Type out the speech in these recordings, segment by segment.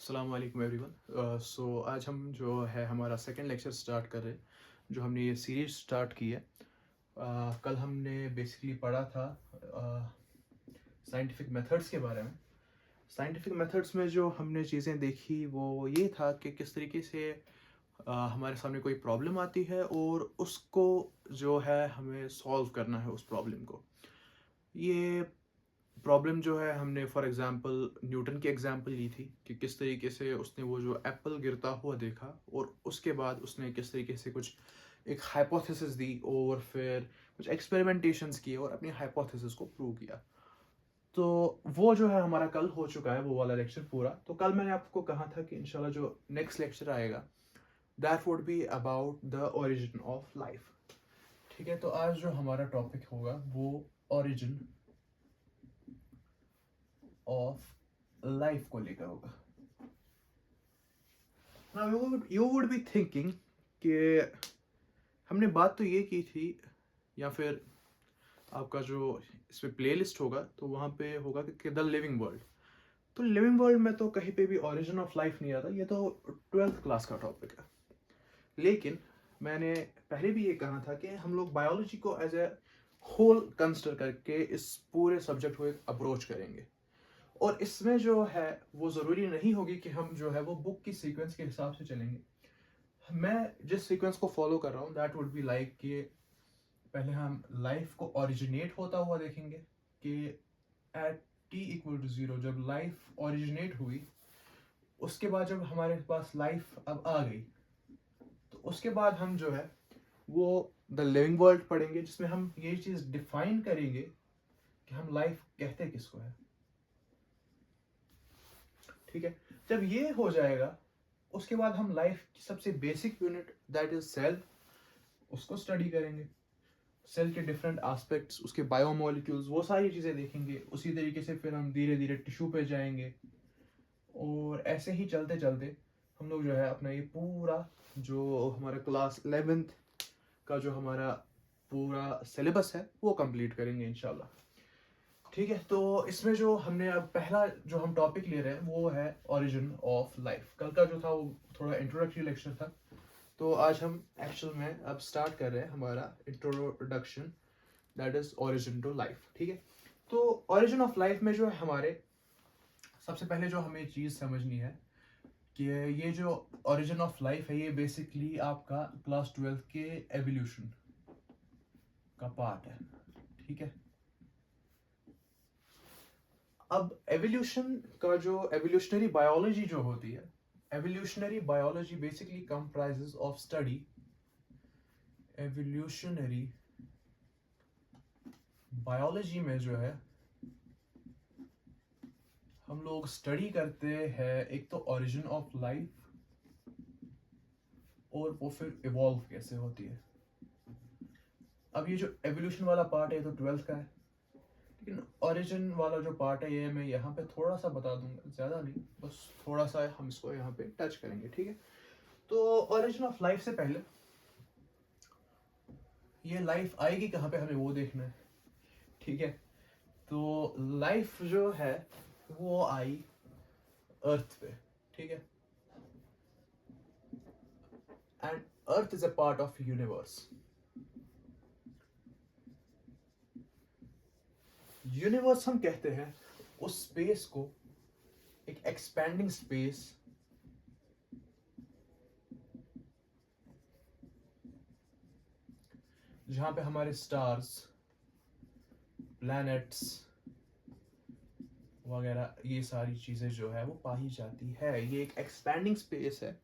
अस्सलाम वालेकुम एवरीवन। सो आज हम जो है हमारा सेकंड लेक्चर स्टार्ट कर रहे हैं, जो हमने ये सीरीज स्टार्ट की है। कल हमने बेसिकली पढ़ा था साइंटिफिक मेथड्स के बारे में। साइंटिफिक मेथड्स में जो हमने चीज़ें देखी वो ये था कि किस तरीके से हमारे सामने कोई प्रॉब्लम आती है और उसको जो है हमें सॉल्व करना है उस प्रॉब्लम को। ये प्रॉब्लम जो है हमने फॉर एग्जांपल न्यूटन की एग्जांपल ली थी कि किस तरीके से उसने वो जो एप्पल गिरता हुआ देखा और उसके बाद उसने किस तरीके से कुछ एक हाइपोथेसिस दी और फिर कुछ एक्सपेरिमेंटेशंस किए और अपनी हाइपोथेसिस को प्रूव किया। तो वो जो है हमारा कल हो चुका है वो वाला लेक्चर पूरा। तो कल मैंने आपको कहा था कि इंशाल्लाह जो नेक्स्ट लेक्चर आएगा that would be about the origin of life. ठीक है, तो आज जो हमारा टॉपिक होगा वो ओरिजिन ऑफ लाइफ को लेकर होगा। Now you would be thinking कि हमने बात तो ये की थी, या फिर आपका जो इस पे प्लेलिस्ट होगा तो वहाँ पे होगा कि द लिविंग वर्ल्ड। तो लिविंग वर्ल्ड में तो कहीं पे भी ओरिजिन ऑफ लाइफ नहीं आता, ये तो 12th क्लास का टॉपिक है। लेकिन मैंने पहले भी ये कहा था कि हम लोग बायोलॉजी को एज ए होल कंसिडर करके इस पूरे सब्जेक्ट को एक अप्रोच करेंगे। और इसमें जो है वो ज़रूरी नहीं होगी कि हम जो है वो बुक की सीक्वेंस के हिसाब से चलेंगे। मैं जिस सीक्वेंस को फॉलो कर रहा हूँ दैट वुड बी लाइक कि पहले हम लाइफ को ओरिजिनेट होता हुआ देखेंगे कि एट t=0 जब लाइफ ओरिजिनेट हुई, उसके बाद जब हमारे पास लाइफ अब आ गई तो उसके बाद हम जो है वो द लिविंग वर्ल्ड पढ़ेंगे, जिसमें हम ये चीज़ डिफाइन करेंगे कि हम लाइफ कहते किसको है। ठीक है, जब ये हो जाएगा उसके बाद हम लाइफ की सबसे basic unit that is cell उसको स्टडी करेंगे। सेल के डिफरेंट एस्पेक्ट्स, उसके बायोमोलिक्यूल्स, वो सारी चीज़ें देखेंगे। उसी तरीके से फिर हम धीरे धीरे टिश्यू पे जाएंगे और ऐसे ही चलते चलते हम लोग जो है अपना ये पूरा जो हमारा क्लास 11th का जो हमारा पूरा सिलेबस है वो कंप्लीट करेंगे इंशाल्लाह। ठीक है, तो इसमें जो हमने अब पहला जो हम टॉपिक ले रहे हैं वो है ओरिजिन ऑफ लाइफ। कल का जो था वो थोड़ा इंट्रोडक्टरी लेक्चर था, तो आज हम एक्चुअल में अब स्टार्ट कर रहे हैं हमारा introduction that is origin to life. ठीक है, तो ओरिजिन ऑफ लाइफ में जो है हमारे सबसे पहले जो हमें चीज़ समझनी है कि ये जो ओरिजिन ऑफ लाइफ है ये बेसिकली आपका क्लास 12 के एवोल्यूशन का पार्ट है। ठीक है, अब एवोल्यूशन का जो एवोल्यूशनरी बायोलॉजी जो होती है, evolutionary biology basically comprises of study evolutionary biology में जो है हम लोग स्टडी करते हैं एक तो ओरिजिन ऑफ लाइफ और वो फिर इवॉल्व कैसे होती है। अब ये जो एवोल्यूशन वाला पार्ट है तो 12th का है, लेकिन ओरिजिन वाला जो पार्ट है ये मैं यहाँ पे थोड़ा सा बता दूंगा, ज़्यादा नहीं, बस थोड़ा सा हम इसको यहाँ पे टच करेंगे। ठीक है, तो ओरिजिन ऑफ लाइफ से पहले ये लाइफ आएगी कहाँ पे हमें वो देखना है। ठीक है, तो लाइफ जो है वो आई अर्थ पे। ठीक है, and earth is a part of universe. Universe हम कहते हैं उस स्पेस को, एक एक्सपैंडिंग स्पेस जहां पे हमारे स्टार्स, प्लैनेट्स वगैरह ये सारी चीज़ें जो है वो पाई जाती है। ये एक एक्सपैंडिंग स्पेस है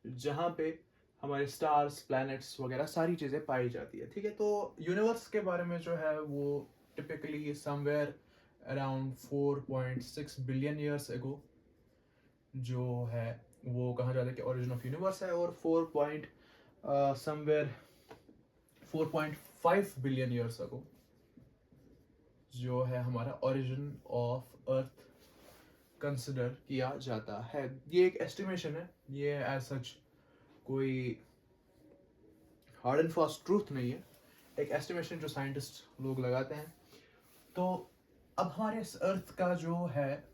जहाँ पे हमारे स्टार्स, प्लैनेट्स वगैरह सारी चीज़ें पाई जाती है। ठीक है, तो यूनिवर्स के बारे में जो है वो typically somewhere around 4.6 billion years ago जो है वो कहा जाता है कि ओरिजिन ऑफ यूनिवर्स है, और 4.5 बिलियन ईयर्स अगो जो है हमारा ओरिजिन ऑफ अर्थ कंसिडर किया जाता है। ये एक एस्टिमेशन है, ये एज सच कोई हार्ड एंड फास्ट ट्रूथ नहीं है, एक एस्टिमेशन जो साइंटिस्ट लोग लगाते हैं। तो अब हमारे इस अर्थ का जो है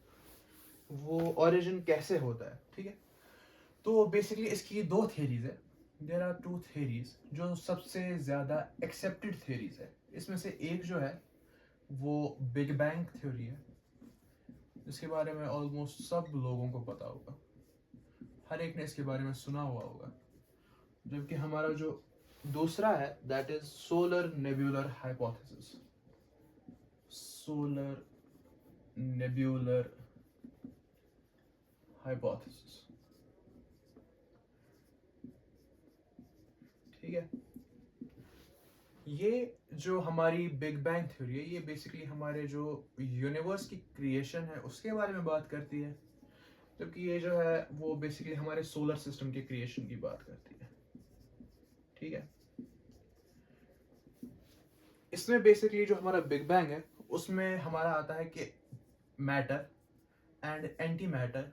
वो ओरिजिन कैसे होता है, ठीक है। तो बेसिकली इसकी दो थेरीज है, देयर आर टू थेरीज जो सबसे ज़्यादा एक्सेप्टेड थेरीज है। इसमें से एक जो है वो बिग बैंग थ्योरी है, इसके बारे में ऑलमोस्ट सब लोगों को पता होगा, हर एक ने इसके बारे में सुना हुआ होगा। जबकि हमारा जो दूसरा है that is solar nebular hypothesis. Solar nebular hypothesis, ठीक है। ये जो हमारी बिग बैंग थ्योरी है, ये बेसिकली हमारे जो यूनिवर्स की क्रिएशन है उसके बारे में बात करती है, जबकि ये जो है वो बेसिकली हमारे सोलर सिस्टम के क्रिएशन की बात करती है, ठीक है। इसमें बेसिकली जो हमारा बिग बैंग है उसमें हमारा आता है कि मैटर एंड एंटी मैटर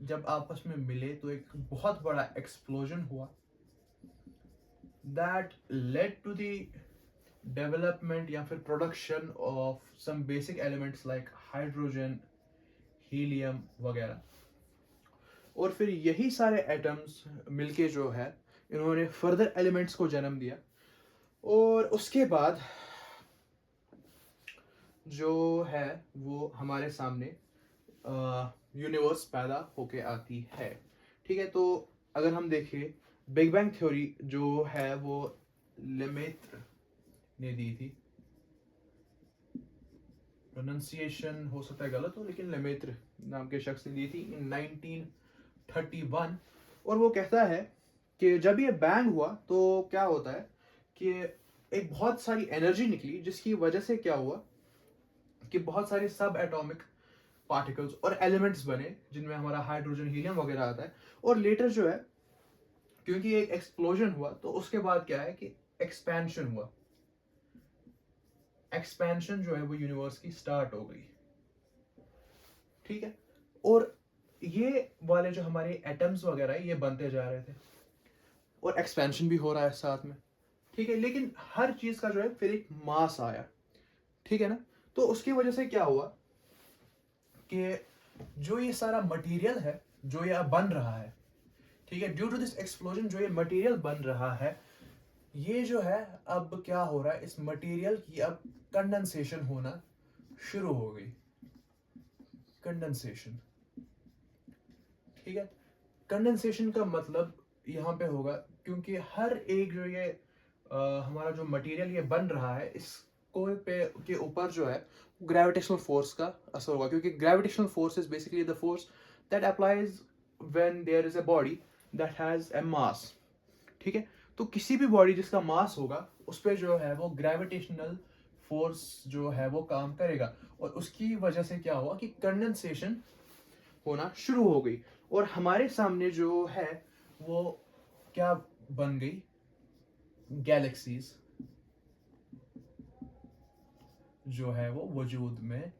जब आपस में मिले तो एक बहुत बड़ा एक्सप्लोजन हुआ that led to the development या फिर production of some basic elements like hydrogen, helium वगैरह। और फिर यही सारे एटम्स मिलके जो है इन्होंने फर्दर एलिमेंट्स को जन्म दिया, और उसके बाद जो है वो हमारे सामने यूनिवर्स पैदा होके आती है, ठीक है। तो अगर हम देखें बिग बैंग थ्योरी जो है वो लेमेत्र ने दी थी, प्रोनाउंसिएशन हो सकता है गलत हो लेकिन लेमेत्र नाम के शख्स ने दी थी इन 1931। और वो कहता है कि जब ये बैंग हुआ तो क्या होता है कि एक बहुत सारी एनर्जी निकली जिसकी वजह से क्या हुआ कि बहुत सारे सब एटॉमिक पार्टिकल्स और एलिमेंट्स बने जिनमें हमारा हाइड्रोजन, हीलियम वगैरह आता है। और लेटर जो है क्योंकि एक एक्सप्लोजन हुआ तो उसके बाद क्या है कि एक्सपेंशन हुआ, एक्सपेंशन जो है वो यूनिवर्स की स्टार्ट हो गई, ठीक है। और ये वाले जो हमारे एटम्स वगैरह है ये बनते जा रहे थे और एक्सपेंशन भी हो रहा है साथ में, ठीक है। लेकिन हर चीज का जो है फिर एक मास आया, ठीक है ना। तो उसकी वजह से क्या हुआ कि जो ये सारा मटेरियल है जो ये अब बन रहा है, ठीक है, ड्यू टू दिस एक्सप्लोजन जो ये मटेरियल बन रहा है, ये जो है अब क्या हो रहा है, इस मटेरियल की अब कंडेंसेशन होना शुरू हो गई, कंडेंसेशन, ठीक है। कंडेंसेशन का मतलब यहाँ पे होगा क्योंकि हर एक जो ये हमारा जो मटेरियल ये बन रहा है इसको पे के ऊपर जो है ग्रेविटेशनल फोर्स का असर होगा, क्योंकि gravitational force is basically the force that applies when there is a body that has a mass, ठीक है। तो किसी भी बॉडी जिसका मास होगा उस पर जो है वो ग्रेविटेशनल फोर्स जो है वो काम करेगा, और उसकी वजह से क्या हुआ कि कंडेंसेशन होना शुरू हो गई। और हमारे सामने जो है वो क्या बन गई, गैलेक्सीज जो है वो वजूद में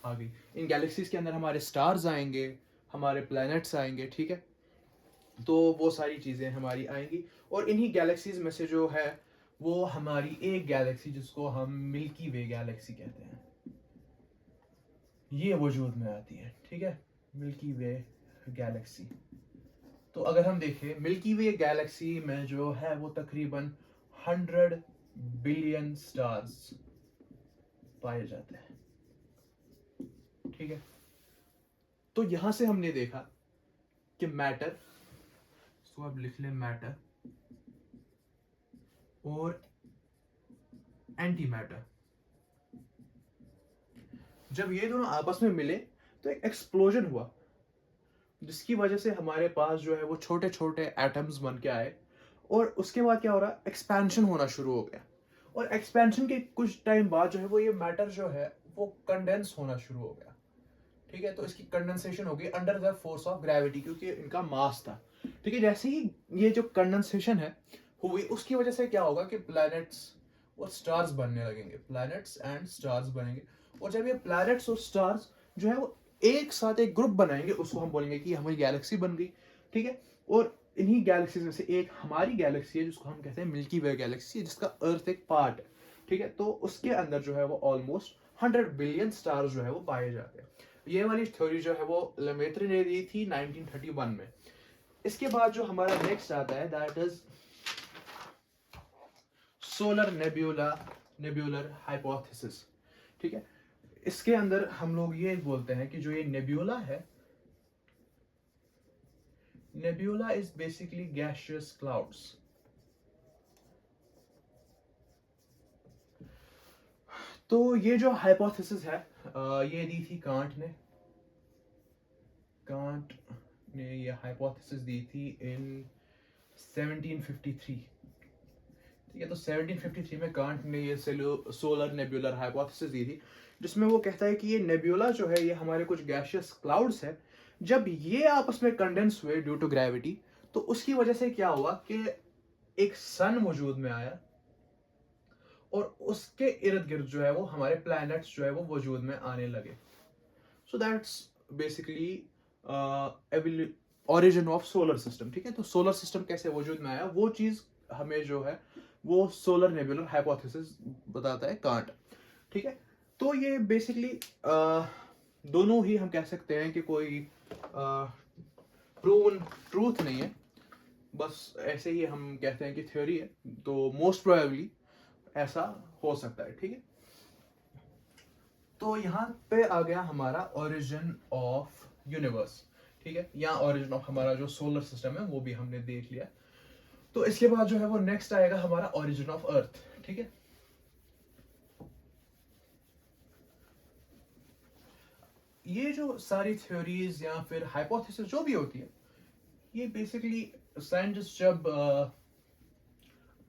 आ गई। इन गैलेक्सीज के अंदर हमारे स्टार्स आएंगे, हमारे प्लैनेट्स आएंगे, ठीक है। तो वो सारी चीजें हमारी आएंगी, और इन्हीं गैलेक्सीज में से जो है वो हमारी एक गैलेक्सी जिसको हम मिल्की वे गैलेक्सी कहते हैं ये वजूद में आती है, ठीक है, मिल्की वे गैलेक्सी। तो अगर हम देखें मिल्की वे गैलेक्सी में जो है वो तकरीबन 100 बिलियन स्टार्स पाए जाते हैं, ठीक है। तो यहां से हमने देखा कि मैटर, तो अब लिख लें मैटर और एंटी मैटर, जब ये दोनों आपस में मिले तो एक एक्सप्लोजन हुआ जिसकी वजह से हमारे पास जो है वो छोटे छोटे एटम्स बन के आए, और उसके बाद क्या हो रहा, एक्सपेंशन होना शुरू हो गया। और एक्सपेंशन के कुछ टाइम बाद जो है वो ये मैटर जो है वो कंडेंस होना शुरू हो गया, ठीक है। तो इसकी कंडेंसेशन हो गई under the force of gravity क्योंकि इनका मास था, ठीक है। जैसे ही ये जो कंडेंसेशन है हुई उसकी वजह से क्या होगा कि प्लैनेट्स और स्टार्स बनने लगेंगे, प्लैनेट्स एंड स्टार्स बनेंगे। और जब ये प्लैनेट्स और स्टार्स जो है वो एक साथ एक ग्रुप बनाएंगे उसको हम बोलेंगे कि हमारी गैलेक्सी बन गई, ठीक है। और इन्हीं गैलेक्सीज में से एक हमारी गैलेक्सी है जिसको हम कहते हैं मिल्की वे गैलेक्सी, जिसका अर्थ एक पार्ट है, ठीक है। तो उसके अंदर जो है वो ऑलमोस्ट 100 बिलियन स्टार्स जो है वो पाए जाते हैं। ये वाली थ्योरी जो है वो लेमेत्री ने दी थी 1931 में। इसके बाद जो हमारा नेक्स्ट आता है that is solar nebular hypothesis. ठीक है, इसके अंदर हम लोग ये बोलते हैं कि जो ये नेब्यूला है, nebula is basically gaseous clouds. तो ये जो हाइपोथेसिस है ये दी थी कांट ने ये हाइपोथेसिस दी थी इन 1753। ठीक है, तो 1753 में कांट ने ये सोलर नेब्यूलर हाइपोथेसिस दी थी, जिसमें वो कहता है कि ये नेब्यूला जो है ये हमारे कुछ गैसियस क्लाउड्स है, जब ये आपस में कंडेंस हुए ड्यू टू ग्रेविटी, तो उसकी वजह से क्या हुआ कि एक सन वजूद में आया और उसके इर्द गिर्द जो है वो हमारे प्लैनेट्स जो है वो वजूद में आने लगे। So that's basically origin of solar system. ठीक है, तो सोलर सिस्टम कैसे वजूद में आया वो चीज हमें जो है वो सोलर नेबुलर हाइपोथेसिस बताता है कांट। ठीक है, तो ये बेसिकली दोनों ही हम कह सकते हैं कि कोई प्रूवन ट्रूथ नहीं है, बस ऐसे ही हम कहते हैं कि थ्योरी है, तो मोस्ट प्रोबेबली ऐसा हो सकता है। ठीक है, तो यहाँ पे आ गया हमारा ओरिजिन ऑफ यूनिवर्स। ठीक है, यहाँ ओरिजिन ऑफ हमारा जो सोलर सिस्टम है वो भी हमने देख लिया। तो इसके बाद जो है वो नेक्स्ट आएगा हमारा ओरिजिन ऑफ अर्थ। ठीक है, ये जो सारी थ्योरीज या फिर हाइपोथेसिस जो भी होती है, ये बेसिकली साइंटिस्ट जब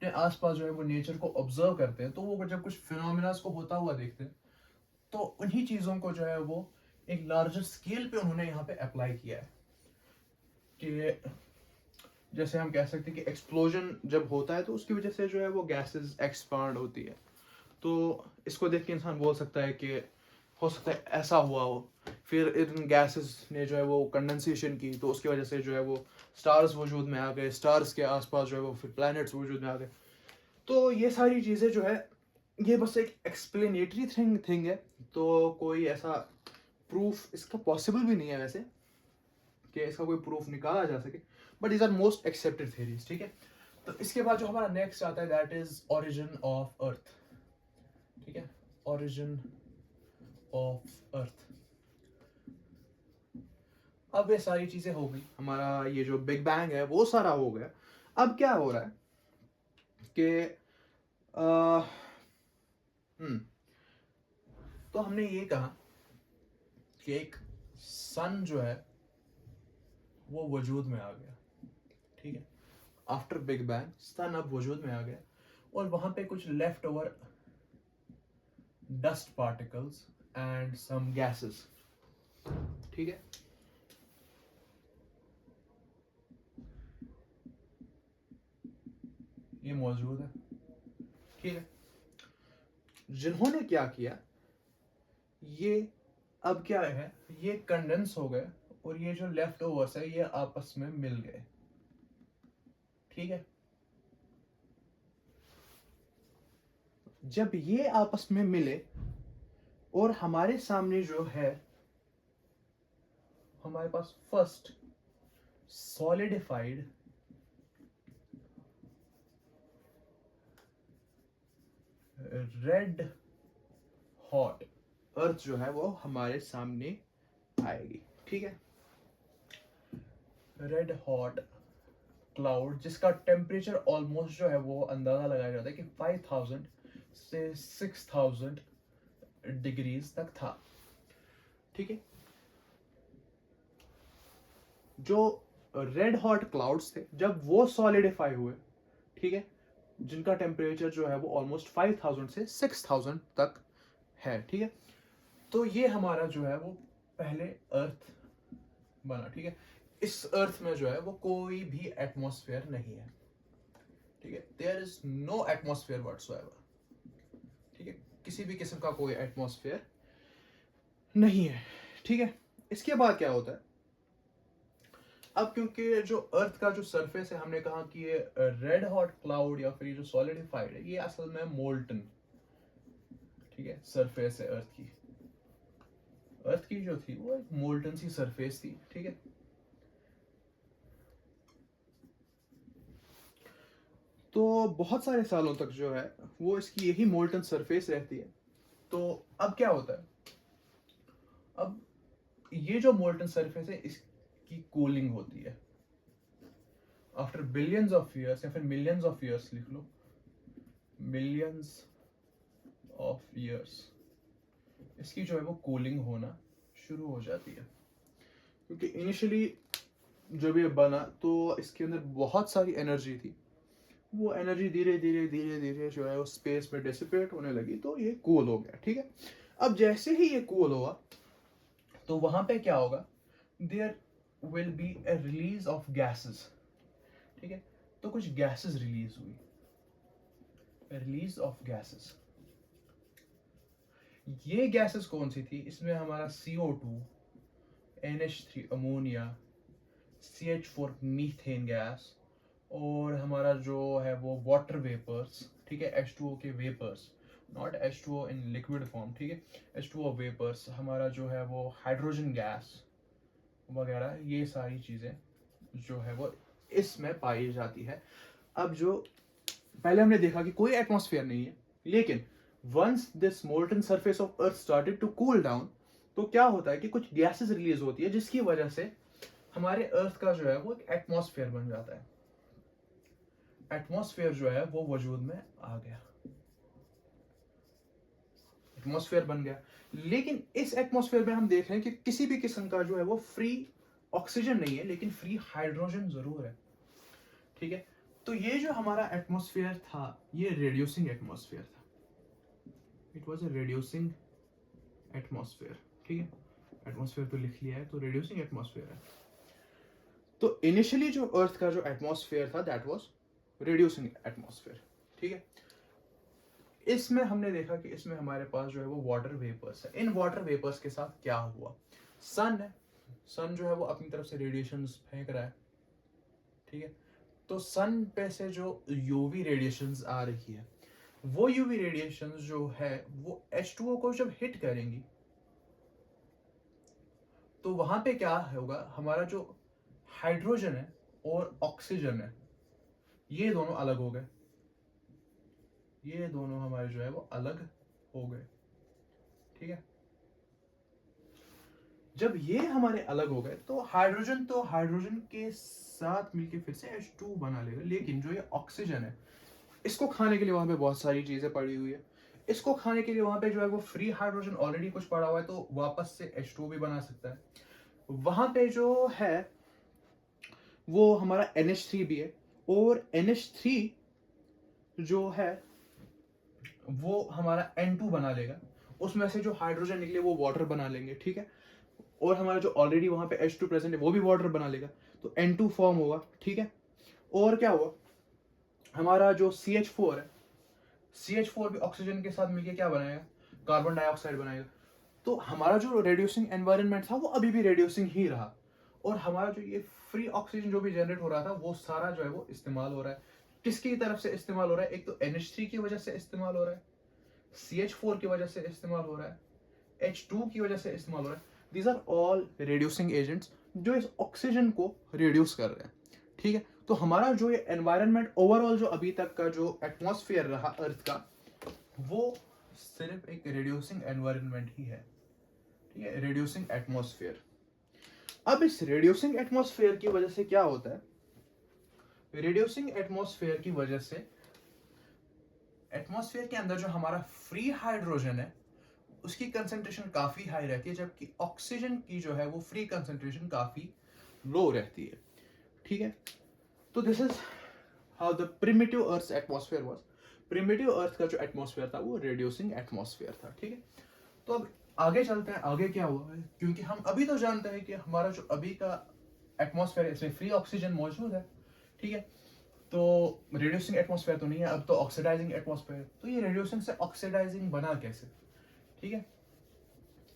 अपने आसपास जो है वो नेचर को ऑब्जर्व करते हैं, तो वो जब कुछ फिनोमिना को होता हुआ देखते हैं, तो उन्हीं चीजों को जो है वो एक लार्जर स्केल पे उन्होंने यहाँ पे अप्लाई किया है। कि जैसे हम कह सकते हैं कि एक्सप्लोजन जब होता है तो उसकी वजह से जो है वो गैसेस एक्सपांड होती है, तो इसको देख के इंसान बोल सकता है कि हो सकता है ऐसा हुआ हो। फिर इन गैसेस ने जो है वो कंडेंसेशन की, तो उसकी वजह से जो है वो स्टार्स वजूद में आ गए, स्टार्स के आसपास जो है वो फिर प्लैनेट्स वजूद में आ गए। तो ये सारी चीज़ें जो है ये बस एक एक्सप्लेनेटरी थिंग है, तो कोई ऐसा प्रूफ इसका पॉसिबल भी नहीं है वैसे कि इसका कोई प्रूफ निकाला जा सके, but is are most accepted theories. ठीक है, तो इसके बाद जो हमारा नेक्स्ट आता है that is origin of earth. ठीक है, ओरिजिन ऑफ अर्थ। अब ये सारी चीजें हो गई, हमारा ये जो बिग बैंग है वो सारा हो गया। अब क्या हो रहा है कि तो हमने ये कहा कि एक सन जो है वो वजूद में आ गया। ठीक है, आफ्टर बिग बैंग सन अब वजूद में आ गया, और वहां पे कुछ left over dust particles and some gases. ठीक है, ये मौजूद है। ठीक है, जिन्होंने क्या किया, ये अब क्या है, ये कंडेंस हो गए और ये जो लेफ्ट ओवर्स है ये आपस में मिल गए। ठीक है, जब ये आपस में मिले और हमारे सामने जो है हमारे पास फर्स्ट सॉलिडिफाइड रेड हॉट अर्थ जो है वो हमारे सामने आएगी। ठीक है, रेड हॉट क्लाउड जिसका टेम्परेचर ऑलमोस्ट जो है वो अंदाजा लगाया जाता है कि 5000 से 6000 डिग्रीज तक था। ठीक है, जो रेड हॉट क्लाउड्स थे जब वो सॉलिडिफाई हुए, ठीक है, जिनका टेम्परेचर जो है वो ऑलमोस्ट 5000 से 6000 तक है। ठीक है, तो ये हमारा जो है वो पहले अर्थ बना। ठीक है, इस अर्थ में जो है वो कोई भी एटमॉस्फेयर नहीं है। ठीक है, there is no atmosphere whatsoever. ठीक है, किसी भी किस्म का कोई एटमॉस्फेयर नहीं है। ठीक है, इसके बाद क्या होता है, अब क्योंकि जो अर्थ का जो सरफेस है हमने कहा कि ये रेड हॉट क्लाउड या फिर ये जो सॉलिडिफाइड है ये असल में मोल्टन, ठीक है, सरफेस है अर्थ अर्थ की जो थी वो एक मोल्टन सी सरफेस थी, ठीक है। तो बहुत सारे सालों तक जो है वो इसकी यही मोल्टन सरफेस रहती है। तो अब क्या होता है, अब ये जो मोल्टन सरफेस है इसकी कूलिंग होती है आफ्टर बिलियंस ऑफ ईयर्स, या फिर मिलियंस ऑफ ईयर्स लिख लो, मिलियंस ऑफ ईयर्स, इसकी जो है वो कूलिंग होना शुरू हो जाती है। क्योंकि इनिशियली जब ये बना तो इसके अंदर बहुत सारी एनर्जी थी, वो एनर्जी धीरे धीरे धीरे धीरे जो है वो स्पेस में डिसिपेट होने लगी, तो ये कूल हो गया, ठीक है। अब जैसे ही ये कूल हुआ तो वहां पे क्या होगा, there will be a release of gases, ठीक है। तो कुछ गैसेस रिलीज हुई, रिलीज ऑफ गैसेस। ये गैसेस कौन सी थी, इसमें हमारा CO2, NH3 ammonia, CH4 methane gas, और हमारा जो है वो वाटर वेपर्स, ठीक है, H2O के vapours, not H2O in liquid form, ठीक है, H2O वेपर्स, हमारा जो है वो हाइड्रोजन गैस वगैरह, ये सारी चीज़ें जो है वो इसमें पाई जाती है। अब जो पहले हमने देखा कि कोई एटमॉस्फेयर नहीं है, लेकिन once this molten surface of earth started to cool down, तो क्या होता है कि कुछ गैसेस रिलीज होती है जिसकी वजह से हमारे अर्थ का जो है वो एक एटमॉस्फेयर बन जाता है। एटमॉस्फेयर जो है वो वजूद में आ गया, एटमॉस्फेयर बन गया। लेकिन इस एटमॉस्फेयर में हम देख रहे हैं कि किसी भी किस्म का जो है वो फ्री ऑक्सीजन नहीं है, लेकिन फ्री हाइड्रोजन जरूर है, ठीक है। तो ये जो हमारा एटमॉस्फेयर था ये रेड्यूसिंग एटमॉस्फेयर था, it was a reducing atmosphere, ठीक है। एटमॉस्फेयर तो लिख लिया है, तो रेड्यूसिंग एटमॉस्फेयर है। तो इनिशियली जो अर्थ का जो एटमॉस्फेयर था दैट वाज रेड्यूसिंग एटमॉस्फेयर, ठीक है। इसमें हमने देखा कि इसमें हमारे पास जो है वो वाटर वेपर्स है। इन वाटर वेपर्स के साथ क्या हुआ, सन है, सन जो है वो अपनी तरफ से रेडिएशंस फेंक रहा है, ठीक है। तो सन पे से जो यूवी रेडिएशंस आ रही है, वो यूवी रेडिएशंस जो है वो H2O को जब हिट करेंगी तो वहां पे क्या होगा, हमारा जो हाइड्रोजन है और ऑक्सीजन है ये दोनों अलग हो गए, ये दोनों हमारे जो है वो अलग हो गए, ठीक है। जब ये हमारे अलग हो गए तो हाइड्रोजन के साथ मिलके फिर से H2 बना लेगा, लेकिन जो ये ऑक्सीजन है इसको खाने के लिए वहां पे बहुत सारी चीजें पड़ी हुई है, इसको खाने के लिए वहां पे जो है वो फ्री हाइड्रोजन ऑलरेडी कुछ पड़ा हुआ है, तो वापस से H2 भी बना सकता है। वहां पे जो है वो हमारा NH3 भी है, और NH3 जो है वो हमारा N2 बना लेगा, उसमें से जो हाइड्रोजन निकले वो वाटर बना लेंगे, ठीक है। और हमारा जो ऑलरेडी वहां पे H2 प्रेजेंट है वो भी वाटर बना लेगा, तो N2 फॉर्म होगा, ठीक है। और क्या हुआ, हमारा जो CH4 है, CH4 भी ऑक्सीजन के साथ मिलके क्या बनाएगा, कार्बन डाइऑक्साइड बनाएगा। तो हमारा जो रेड्यूसिंग एनवायरनमेंट था वो अभी भी रेड्यूसिंग ही रहा, और हमारा जो ये फ्री ऑक्सीजन जो भी जनरेट हो रहा था वो सारा जो है वो इस्तेमाल हो रहा है। किसकी तरफ से इस्तेमाल हो रहा है, एक तो NH3 की वजह से इस्तेमाल हो रहा है, CH4 की वजह से इस्तेमाल हो रहा है, H2 की वजह से इस्तेमाल हो रहा है। These are all reducing agents जो इस ऑक्सीजन को रिड्यूस कर रहे हैं, ठीक है। तो हमारा जो ये एनवायरनमेंट ओवरऑल जो अभी तक का जो एटमॉस्फेयर रहा अर्थ का, वो सिर्फ एक रिड्यूसिंग एनवायरनमेंट ही है, ठीक है, रिड्यूसिंग एटमॉस्फेयर। अब इस रिड्यूसिंग एटमॉस्फेयर की वजह से क्या होता है, रिड्यूसिंग एटमॉस्फेयर की वजह से एटमॉस्फेयर के अंदर जो हमारा फ्री हाइड्रोजन है उसकी कंसंट्रेशन काफी हाई रहती है, जबकि ऑक्सीजन की जो है वो फ्री कंसंट्रेशन काफी लो रहती है, ठीक है। तो this is how the primitive earth atmosphere was. Primitive earth का जो एटमॉस्फेयर था वो रिड्यूसिंग एटमॉस्फेयर था, ठीक है। तो अब आगे चलते हैं, आगे क्या हुआ है, क्योंकि हम अभी तो जानते हैं कि हमारा जो अभी का एटमॉस्फेयर है इसमें फ्री ऑक्सीजन मौजूद है, ठीक है। तो रिड्यूसिंग एटमॉस्फेयर तो नहीं है, अब तो ऑक्सीडाइजिंग एटमॉस्फेयर। तो ये रिड्यूसिंग से ऑक्सीडाइजिंग बना कैसे, ठीक है।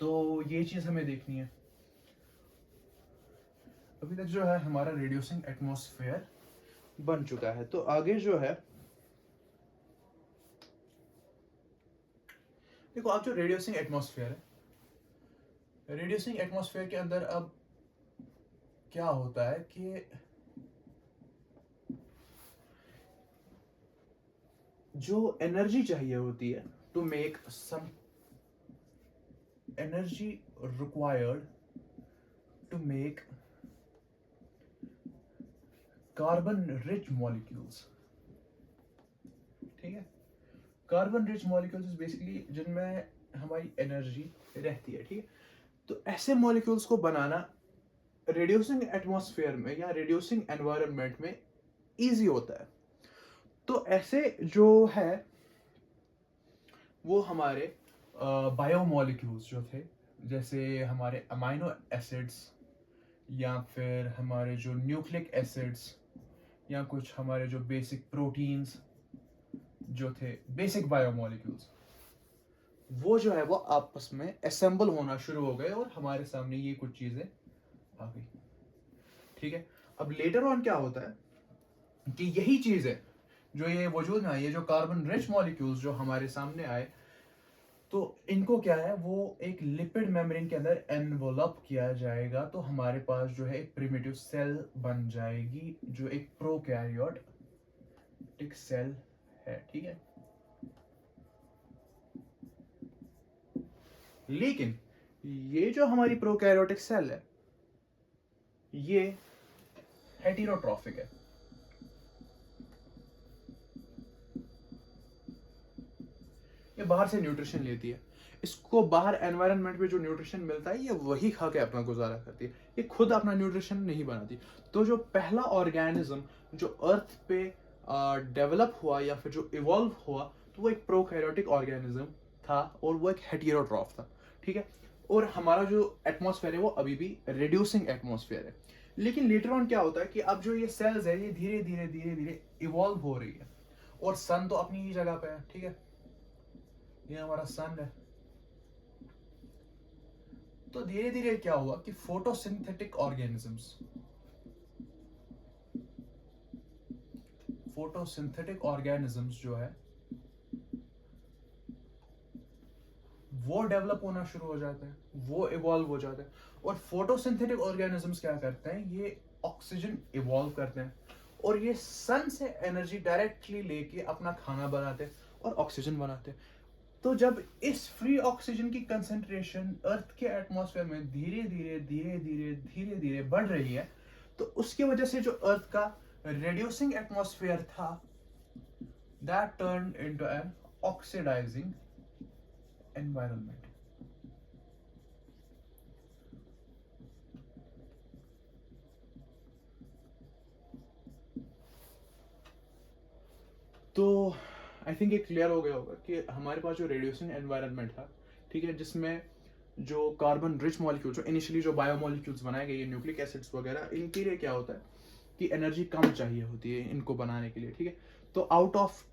तो ये चीज हमें देखनी है। अभी तक जो है हमारा रिड्यूसिंग एटमॉस्फेयर बन चुका है, तो आगे जो है देखो, अब जो रिड्यूसिंग एटमॉस्फेयर है रिड्यूसिंग एटमॉस्फेयर के अंदर अब क्या होता है कि जो एनर्जी चाहिए होती है to make some energy required to make carbon rich molecules, ठीक है। कार्बन रिच मॉलिक्यूल्स बेसिकली जिनमें हमारी एनर्जी रहती है, ठीक है। तो ऐसे मॉलिक्यूल्स को बनाना रिड्यूसिंग एटमॉस्फेयर में या रिड्यूसिंग एनवायरनमेंट में इजी होता है। तो ऐसे जो है वो हमारे बायोमोलिक्यूल्स जो थे, जैसे हमारे अमाइनो एसिड्स या फिर हमारे जो न्यूक्लिक एसिड्स या कुछ हमारे जो बेसिक प्रोटीन्स जो थे, बेसिक बायोमोलिक्यूल्स, वो जो है वो आपस में असेंबल होना शुरू हो गए और हमारे सामने ये कुछ चीजें आ गई, ठीक है। अब लेटर ऑन क्या होता है कि यही चीजें जो ये वजूद में आई, ये जो कार्बन रिच मॉलिक्यूल्स जो हमारे सामने आए, तो इनको क्या है वो एक लिपिड मेम्ब्रेन के अंदर एनवलप किया जाएगा। तो हमारे पास जो है एक प्रिमिटिव सेल बन जाएगी जो एक प्रोकैरियोटिक सेल है, ठीक है। लेकिन ये जो हमारी प्रोकैरियोटिक सेल है ये हेटेरोट्रॉफिक है। ये बाहर से न्यूट्रिशन लेती है, इसको बाहर एनवायरनमेंट में जो न्यूट्रिशन मिलता है ये वही खा के अपना गुजारा करती है, ये खुद अपना न्यूट्रिशन नहीं बनाती। तो जो पहला ऑर्गेनिज्म जो अर्थ पे डेवलप हुआ या फिर जो इवॉल्व हुआ, तो वो एक प्रोकैरियोटिक ऑर्गेनिज्म था और वो एक हेटेरोट्रॉफ था, ठीक है। और हमारा जो एटमॉस्फेयर है वो अभी भी रिड्यूसिंग एटमॉस्फेयर है। लेकिन लेटर ऑन क्या होता है कि अब जो ये सेल्स है ये धीरे धीरे धीरे धीरे इवॉल्व हो रही है, और सन तो अपनी ही जगह पे है, ठीक है। ये हमारा सन है। तो धीरे धीरे क्या हुआ कि फोटोसिंथेटिक ऑर्गेनिजम्स जो है वो डेवलप होना शुरू हो जाते हैं, वो इवॉल्व हो जाते हैं। और फोटोसिंथेटिक ऑर्गेनिजम्स क्या करते हैं, ये ऑक्सीजन इवॉल्व करते हैं और ये सन से एनर्जी डायरेक्टली लेके अपना खाना बनाते हैं और ऑक्सीजन बनाते हैं। तो जब इस फ्री ऑक्सीजन की कंसेंट्रेशन अर्थ के एटमॉस्फेयर में धीरे धीरे धीरे धीरे धीरे धीरे बढ़ रही है, तो उसकी वजह से जो अर्थ का reducing एटमॉस्फेयर था that turned into an oxidizing environment. तो आई थिंक ये क्लियर हो गया होगा कि हमारे पास जो रेड्यूसिंग एनवायरनमेंट था, ठीक है, जिसमें जो कार्बन रिच मॉलिक्यूल्स, जो इनिशियली जो बायोमोलिक्यूल्स बनाए गए, ये न्यूक्लिक एसिड्स वगैरह, इनके लिए क्या होता है कि एनर्जी कम चाहिए होती है इनको बनाने के लिए, ठीक है। तो आउट ऑफ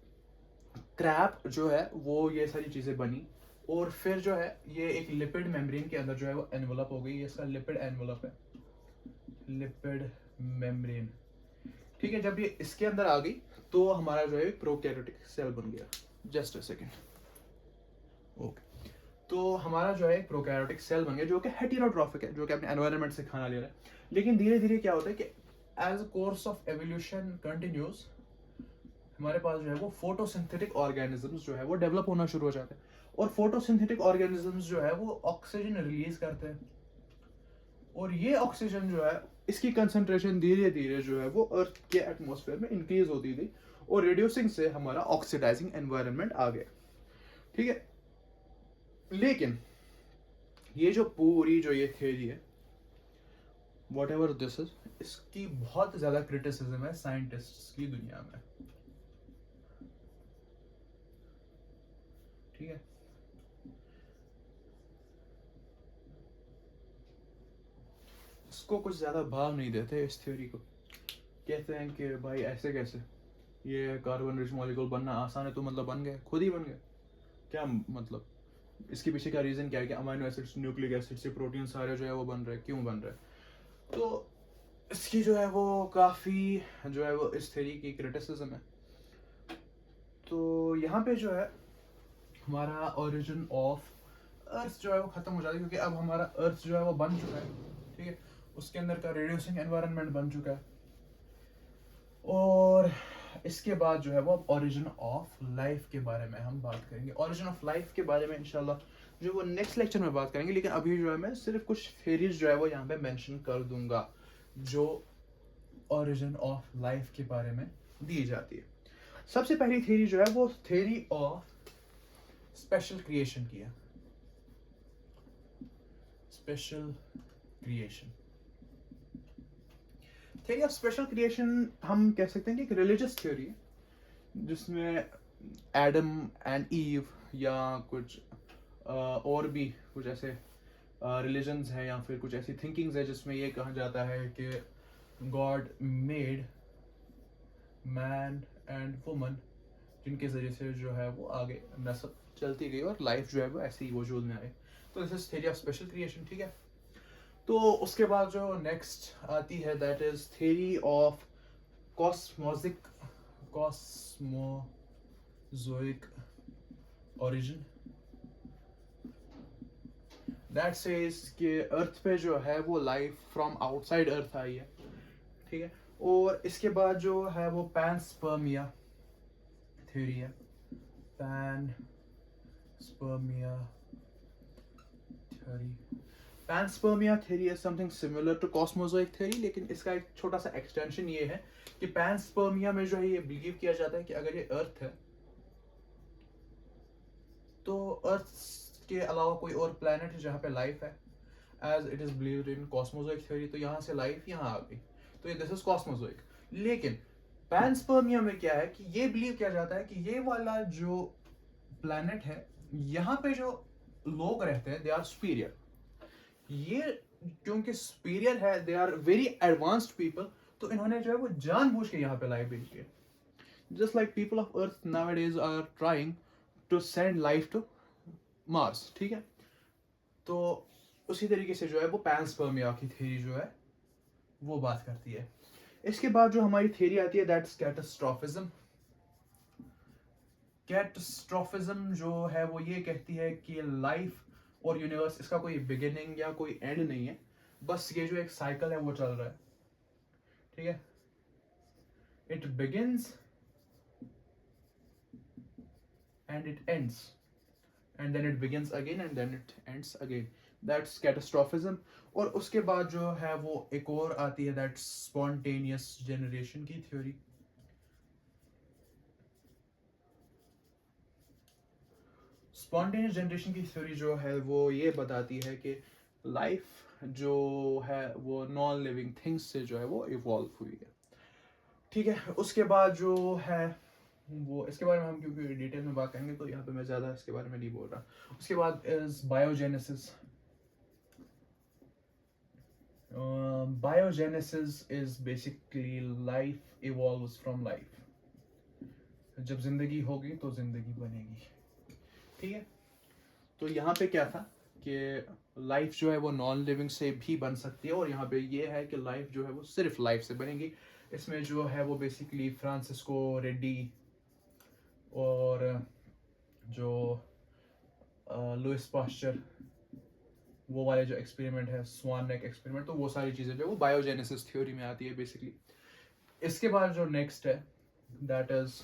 क्रैप जो है वो ये सारी चीज़ें बनी और फिर जो है ये एक लिपिड मेम्ब्रेन के अंदर जो है वो एनवलप हो गई। ये इसका लिपिड एनवलप है, लिपिड मेम्ब्रेन, ठीक है। जब ये इसके अंदर आ गई तो हमारा जो है प्रोकैरियोटिक सेल बन गया। Just a second, okay. तो हमारा जो है प्रोकैरियोटिक सेल बन गया जो कि हेटेरोट्रॉफिक है, जो कि अपने एनवायरनमेंट से खाना ले रहा है। लेकिन धीरे धीरे क्या होता है कि as course of evolution continues, हमारे पास जो है वो फोटोसिंथेटिक ऑर्गेनिजम्स जो है वो डेवलप होना शुरू हो जाते हैं। और फोटोसिंथेटिक ऑर्गेनिजम्स जो है वो ऑक्सीजन रिलीज करते हैं, और ये ऑक्सीजन जो है इसकी कंसंट्रेशन धीरे धीरे जो है वो अर्थ के एटमॉस्फेयर में इंक्रीज होती थी और रिड्यूसिंग से हमारा ऑक्सीडाइजिंग एनवायरनमेंट आ गया, ठीक है। लेकिन ये जो पूरी जो ये थ्योरी है, वॉट एवर दिस इज, इसकी बहुत ज्यादा क्रिटिसिज्म है साइंटिस्ट्स की दुनिया में, ठीक है। इसको कुछ ज्यादा भाव नहीं देते इस थ्योरी को, कहते हैं कि भाई ऐसे कैसे, ये कार्बन रिच मॉलिक्यूल बनना आसान है तो मतलब बन गए, खुद ही बन गए, क्या मतलब इसके पीछे का रीजन क्या है कि अमाइनो एसिड्स, न्यूक्लिक एसिड से प्रोटीन सारे जो है वो बन रहे हैं, क्यों बन रहे हैं। तो इसकी जो है वो काफ़ी जो है वो इस थ्योरी की क्रिटिसिज्म है। तो यहाँ पे जो है हमारा ओरिजिन ऑफ अर्थ जो है वो खत्म हो जाती है, क्योंकि अब हमारा अर्थ जो है वो बन चुका है, ठीक है, उसके अंदर का रेड्यूसिंग एनवायरनमेंट बन चुका है। और इसके बाद जो है वो ओरिजिन ऑफ लाइफ के बारे में हम बात करेंगे। ओरिजिन ऑफ लाइफ के बारे में इंशाल्लाह जो वो नेक्स्ट लेक्चर में बात करेंगे, लेकिन अभी जो है मैं सिर्फ कुछ थेरीज जो है वो यहाँ पे मेंशन कर दूंगा जो ओरिजिन ऑफ लाइफ के बारे में दी जाती है। सबसे पहली थेरी जो है वो थेरी ऑफ स्पेशल क्रिएशन की है। Special creation, theory of special creation हम कह सकते हैं कि एक रिलीजियस थ्योरी है जिसमें एडम एंड ईव या कुछ और भी कुछ ऐसे रिलीजन्स हैं या फिर कुछ ऐसी थिंकिंग्स है जिसमें ये कहा जाता है कि God made man and woman, जिनके ज़रिए से जो है वो आगे नस्ल चलती गई और लाइफ जो है वो ऐसे ही वजूद में आए। तो this is theory of special creation, ठीक है। तो उसके बाद जो नेक्स्ट आती है that is theory of cosmogic cosmozoic origin. That says कि अर्थ पे जो है वो लाइफ फ्रॉम आउटसाइड अर्थ आई है, ठीक है। और इसके बाद जो है वो पैनस्पर्मिया थ्योरी है। Panspermia theory, panspermia theory is something similar to cosmozoic theory, लेकिन इसका एक छोटा सा एक्सटेंशन ये है कि पैनस्पर्मिया में जो है ये बिलीव किया जाता है कि अगर ये अर्थ है तो अर्थ के अलावा कोई और प्लैनेट है जहाँ पे लाइफ है, as it is believed in cosmozoic theory. तो यहाँ से लाइफ यहाँ आ गई, तो ये दिस इज कॉस्मोजोइक। लेकिन पैनस्पर्मिया में क्या है कि ये बिलीव किया जाता है कि ये वाला जो प्लैनेट है यहाँ पे जो लोग रहते हैं दे आर सुपीरियर। ये क्योंकि सुपीरियर है, they are very advanced people, तो इन्होंने जो है वो जानबूझ के यहाँ पे लाइफ भेजी है। Just like people of earth nowadays are trying to send life to Mars, ठीक है। तो उसी तरीके से जो है वो पैनस्पर्मिया की थ्योरी जो है वो बात करती है। इसके बाद जो हमारी थ्योरी आती है दैट्स कैटास्ट्रोफिज्म। कैटास्ट्रोफिज्म जो है वो ये कहती है कि लाइफ और यूनिवर्स इसका कोई बिगिनिंग या कोई एंड नहीं है, बस ये जो एक साइकिल है वो चल रहा है, ठीक है। It begins and it ends and then it begins again and then it ends again. That's catastrophism. और उसके बाद जो है वो एक और आती है that's spontaneous generation की थ्योरी। spontaneous generation की थ्योरी जो है वो ये बताती है कि लाइफ जो है वो नॉन लिविंग थिंग्स से जो है वो इवॉल्व हुई है, ठीक है। उसके बाद जो है वो इसके बारे में हम क्योंकि डिटेल में बात करेंगे तो यहाँ पे मैं ज़्यादा इसके बारे में नहीं बोल रहा। उसके बाद is biogenesis. Biogenesis is basically life evolves from life. जब जिंदगी होगी तो जिंदगी बनेगी, ठीक है। तो यहाँ पे क्या था कि लाइफ जो है वो नॉन लिविंग से भी बन सकती है, और यहाँ पे ये है कि लाइफ जो है वो सिर्फ लाइफ से बनेगी। इसमें जो है वो बेसिकली फ्रांसिस्को रेड्डी और जो लुइस पास्चर वो वाले जो एक्सपेरिमेंट है स्वान नेक एक्सपेरिमेंट, तो वो सारी चीज़ें जो वो बायोजेनेसिस थ्योरी में आती है बेसिकली। इसके बाद जो नेक्स्ट है that is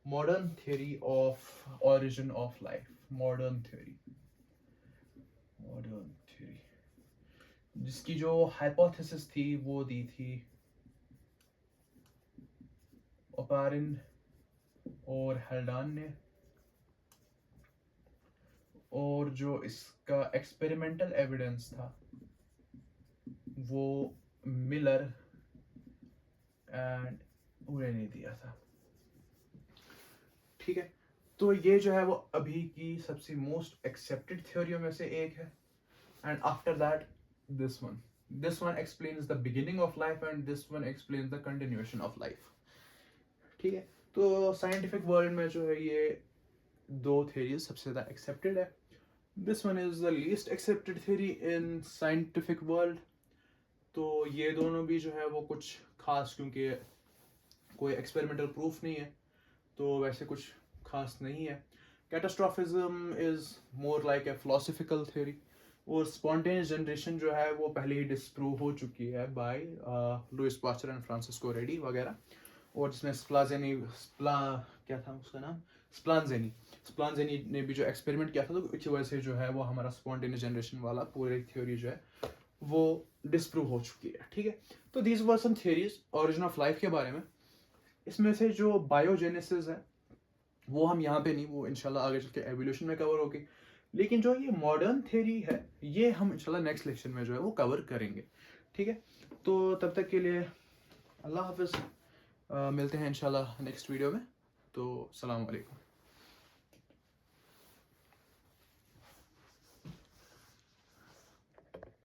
modern theory of origin of life. Modern theory जिसकी जो हाइपोथेसिस थी वो दी थी ओपारिन और हेल्डान ने, और जो इसका एक्सपेरिमेंटल एविडेंस था वो मिलर एंड उरे ने दिया था, ठीक है। तो ये जो है वो अभी की सबसे मोस्ट एक्सेप्टेड थ्योरियों में से एक है। And after that this one explains the beginning of life and this one explains the continuation of life, ठीक है। तो साइंटिफिक वर्ल्ड में जो है ये दो थ्योरीज सबसे ज़्यादा एक्सेप्टेड है। This one is the least accepted theory in scientific world. तो ये दोनों भी जो है वो कुछ खास, क्योंकि कोई एक्सपेरिमेंटल प्रूफ नहीं है तो वैसे कुछ खास नहीं है, catastrophism is more like a philosophical theory, और स्पॉन्टेनियस जनरेशन जो है वो पहले ही डिस्प्रूव हो चुकी है by Louis Pasteur and Francisco Redi वगैरह, और जिसमें क्या था उसका नाम, स्प्लानजेनी ने भी जो एक्सपेरिमेंट किया था, तो इसी वजह से जो है वो हमारा स्पॉन्टेनियस जनरेशन वाला पूरी थ्योरी जो है वो डिस्प्रूव हो चुकी है, ठीक है। तो these were some theories origin of life के बारे में। इसमें से जो बायोजेनेसिस है वो हम यहाँ पे नहीं, वो इंशाल्लाह आगे चल के एवोल्यूशन में कवर होगी, लेकिन जो ये मॉडर्न थ्योरी है ये हम इंशाल्लाह नेक्स्ट लेक्चर में जो है वो कवर करेंगे, ठीक है। तो तब तक के लिए अल्लाह हाफिज़, मिलते हैं इंशाल्लाह नेक्स्ट वीडियो में। तो सलाम अलैकुम।